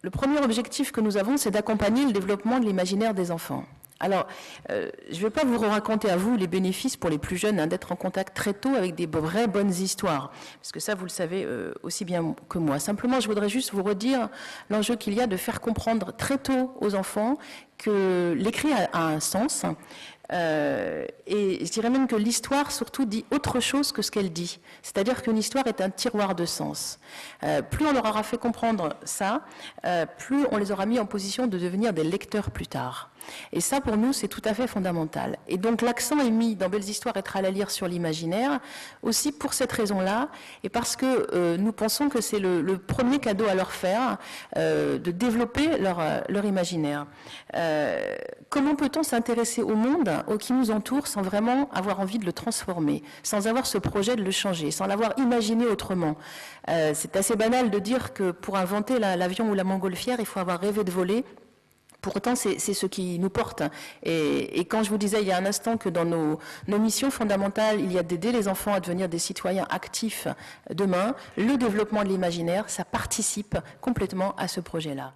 Le premier objectif que nous avons, c'est d'accompagner le développement de l'imaginaire des enfants. Alors, je ne vais pas vous raconter à vous les bénéfices pour les plus jeunes d'être en contact très tôt avec des vraies bonnes histoires, parce que ça, vous le savez aussi bien que moi. Simplement, je voudrais juste vous redire l'enjeu qu'il y a de faire comprendre très tôt aux enfants que l'écrit a un sens, et je dirais même que l'histoire surtout dit autre chose que ce qu'elle dit. C'est-à-dire qu'une histoire est un tiroir de sens. Plus on leur aura fait comprendre ça, plus on les aura mis en position de devenir des lecteurs plus tard. Et ça, pour nous, c'est tout à fait fondamental. Et donc, l'accent est mis dans Belles histoires et Tralala lire sur l'imaginaire, aussi pour cette raison-là, et parce que nous pensons que c'est le premier cadeau à leur faire, de développer leur imaginaire. Comment peut-on s'intéresser au monde qui nous entoure sans vraiment avoir envie de le transformer, sans avoir ce projet de le changer, sans l'avoir imaginé autrement? C'est assez banal de dire que pour inventer l'avion ou la montgolfière, il faut avoir rêvé de voler. Pourtant, c'est ce qui nous porte. Et quand je vous disais il y a un instant que dans nos missions fondamentales, il y a d'aider les enfants à devenir des citoyens actifs demain, le développement de l'imaginaire, ça participe complètement à ce projet-là.